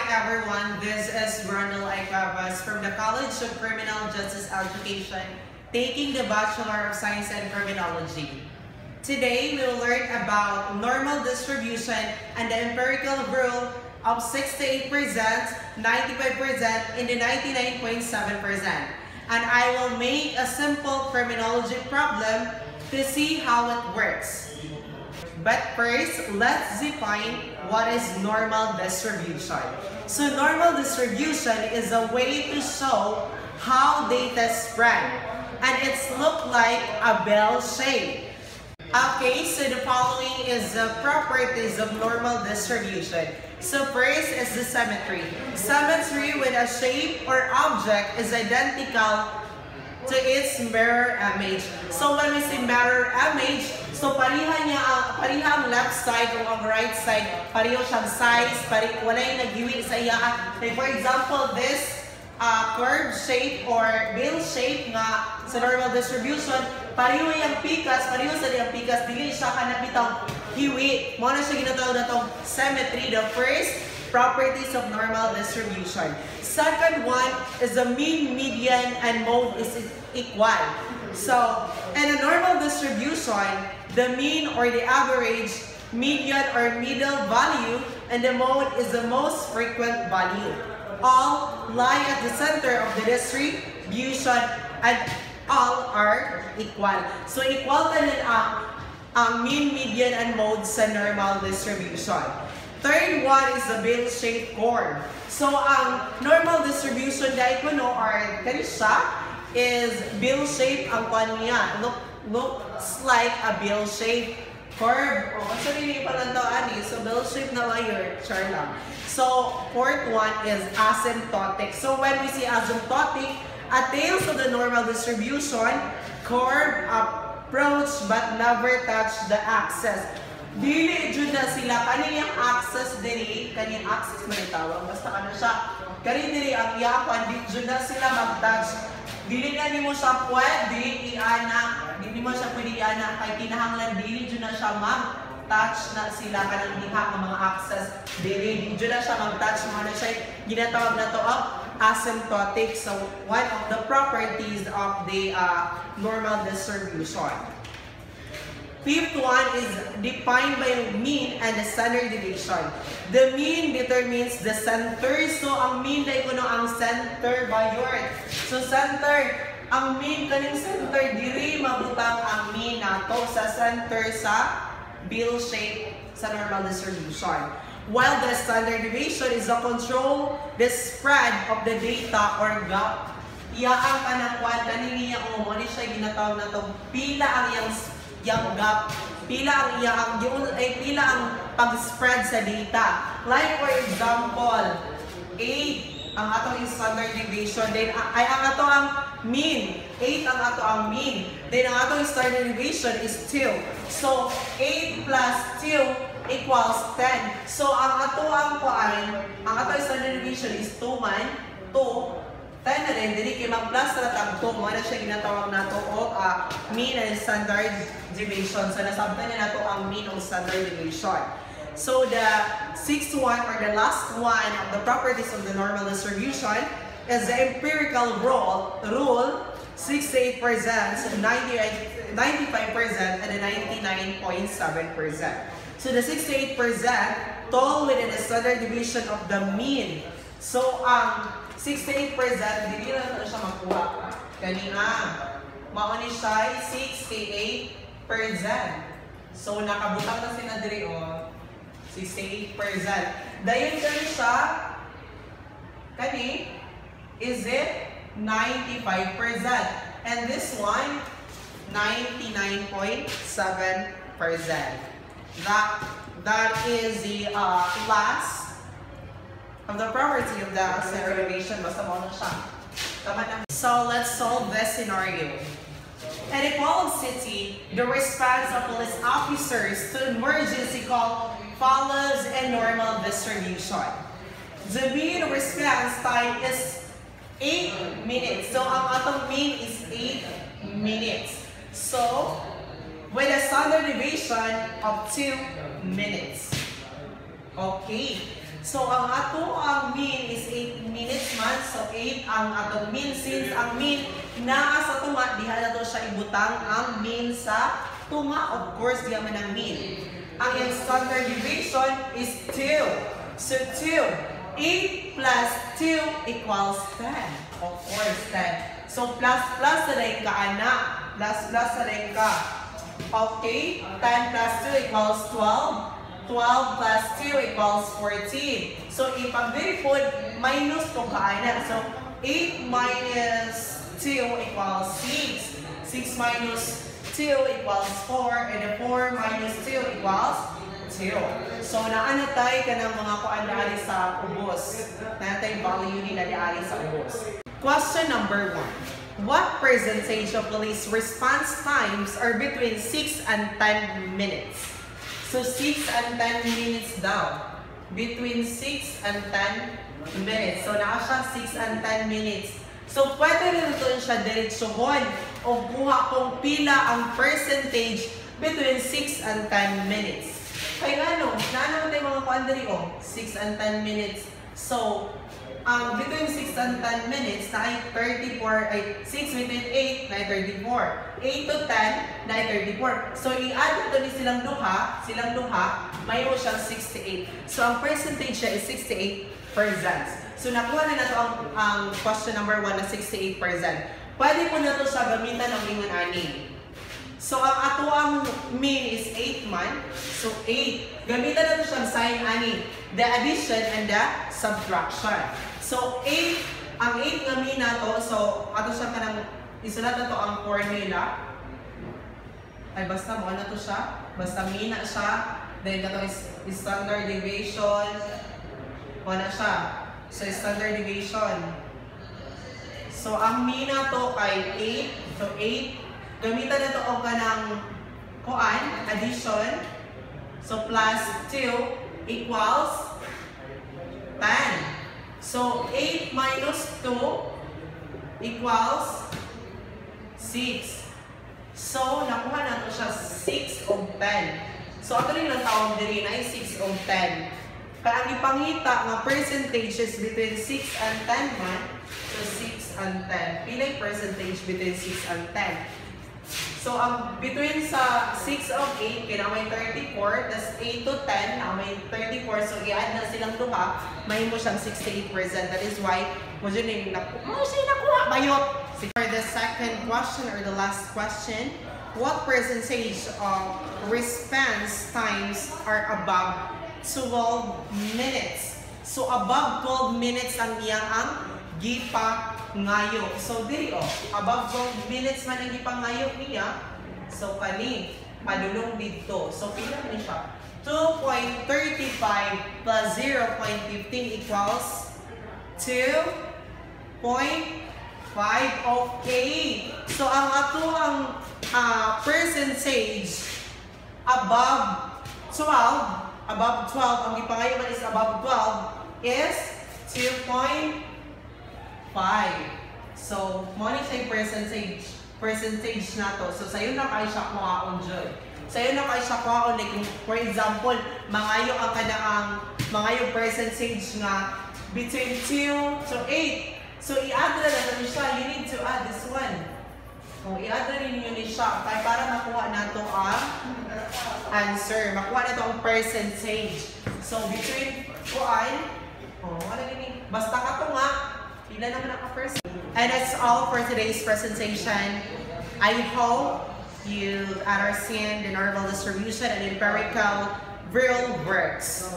everyone, this is Ronald Icavas from the College of Criminal Justice Education, taking the Bachelor of Science in Criminology. Today, we will learn about normal distribution and the empirical rule of 68%, 95%, and the 99.7%. And I will make a simple criminology problem to see how it works. But first, let's define what is normal distribution. So normal distribution is a way to show how data spread, and it's look like a bell shape. Okay, so the following is the properties of normal distribution. So first is the symmetry. Symmetry with a shape or object is identical to its mirror image. So when we say mirror image, so pariha ang left side o ang right side, pareho siyang size, wala yung naghiwi sa iya. Like for example, this curve shape or bell shape nga sa normal distribution, pareho yung pikas, dili siya kanapitang hiwi. Mo na siya ginatawag na tong symmetry, the first properties of normal distribution. Second one is the mean, median, and mode is equal. So, in a normal distribution, the mean or the average, median or middle value, and the mode is the most frequent value. All lie at the center of the distribution and all are equal. So, equal tanin ang mean, median, and mode sa normal distribution. Third one is the bell-shaped curve. So, ang normal distribution dahil ko no, or kanisa, is bell-shaped ang kanya. Looks like a bell-shaped curve. O, so hindi pa lang ani. So, bell-shaped na wire. Char lang. So, fourth one is asymptotic. So, when we see asymptotic, a tails of the normal distribution, curve approach but never touch the axis. Dili jud na sila kaniyang access diri, kaniyang access man tawag basta kana siya. Kani diri ang yapan di jud na sila mag-touch. Dili na nimo siya pwede iana, dili mo siya pwede iana kay kinahanglan dili jud na siya mag-touch na sila kanang diha nga mga access. Dili jud na siya mag-touch mo na siya ginatawag na to asymptotic. So one of the properties of the normal distribution. Fifth one is defined by mean and the standard deviation. The mean determines the center. So, ang mean dahil kuno ang center by yard. So, center, ang mean kaning center, diri mabutang ang mean nato sa center sa bell shape sa normal distribution. While the standard deviation is a control the spread of the data or gap. Iyaang kanakwan, kaniniya o mo, siya ginatawag na itong pila ang yung gap, pila ang pag-spread sa data. Like for example, 8 ang atong standard deviation, then ang ato ang mean, 8 ang ato ang mean, then ang atong standard deviation is 2. So 8 plus 2 equals 10. So ang ato ang standard deviation is 2 man, 2. 10 na rin, dili kay mag-plus na tagto, mo na siya ginatawag nato o mean and standard deviation. So nasabtan niya nato ang mean o standard deviation. So the sixth one or the last one of the properties of the normal distribution is the empirical rule 68%, 95%, and the 99.7%. So the 68% fall within the standard deviation of the mean. So 68%, hindi na siya makuha. Kanina, mauni siya 68%. So, nakabutang na sila diri o 68%. Dayon kani siya, is it 95%? And this one, 99.7%. That is the last of the property of the standard deviation. Basta mo na siya. So let's solve this scenario. In a Quezon City, the response of police officers to emergency call follows a normal distribution. The mean response time is 8 minutes. So ang atong mean is 8 minutes. So with a standard deviation of 2 minutes. Okay. So ang ato ang mean ang atong mean. Since ang mean naa sa tunga, diha na to siya ibutang ang mean sa tunga. Of course, diha man ang mean. Ang iyang standard deviation is 2. So 2. 8 plus 2 equals 10. Of course, 10. So plus plus sa rin ka, anak. Plus plus sa rin ka. Okay, 10 plus 2 equals 12. 12 plus 2 equals 14. So, ipag-verify, minus to kaana. So, 8 minus 2 equals 6. 6 minus 2 equals 4. And 4 minus 2 equals 2. So, naana tayo ka ng mga kuan naari sa ubos. Naantay value nila naari sa ubos. Question number 1. What percentage of police response times are between 6 and 10 minutes? So, 6 and 10 minutes daw. Between 6 and 10 minutes. So, naka siya 6 and 10 minutes. So, pwede rin ito siya diretsuhon o kuha kung pila ang percentage between 6 and 10 minutes. Kaya ano, naman tayo mga kuandari o, 6 and 10 minutes. So, between 6 and 10 minutes, na ay 34, ay 6 between 8, na ay 34. 8 to 10, na ay 34. So, i-add ito ni silang duha, mayroon siyang 68. So, ang percentage siya is 68%. So, nakuha na ito ang question number 1 na 68%. Pwede po na ito siya gamitan ng ingon ani. So, ang ato ang mean is 8 man. So, 8. Gamitan na ito siya sign ani. The addition and the subtraction. So, 8, ang 8 nga mean na to, so, ato siya kanang, isulat na to ang formula. Ay, basta mo, ano to siya? Basta mean na siya. Then, ito is standard deviation. Ano siya? So, standard deviation. So, ang mean na to kay 8. So, 8. Gamitan na to o kanang kuan, addition. So, plus 2 equals 10. So, 8 minus 2 equals 6. So, nakuha na ito siya 6 o 10. So, ato rin ang tawag din ay 6 o 10. Kaya ang ipangita nga percentages between 6 and 10 man. So, 6 and 10. Pilay percentage between 6 and 10. So, ang between sa 6 of 8, kaya may 34, tas 8 to 10, na may 34. So, i-add na silang duha, may mo siyang 68%. That is why, mo dyan yung nakuha, bayot! For the second question, or the last question, what percentage of response times are above 12 minutes? So, above 12 minutes ang iyang ang gipa ngayo. So, diri above 12 minutes man ang gipangayo niya. So, kani, padulong dito. So, pila ni siya? 2.35 plus 0.15 equals 2.5. Okay. So, ang ato ang percentage above 12, ang gipangayo man is above 12, is 2.5. So, mo ni siya percentage na to. So, sa'yo na kayo siya kuhaon dyan. Sa'yo na kayo siya kuhaon. Like, for example, mangayo ang kanaang, mangayo percentage nga between 2 to 8. So, i-add na natin siya. You need to add this one. So, i-add na rin yun siya. Kaya para makuha na to ang answer. Makuha na to ang percentage. So, between kuan, basta ka to nga, pila naman ang person. And that's all for today's presentation. I hope you understand the normal distribution and empirical real works.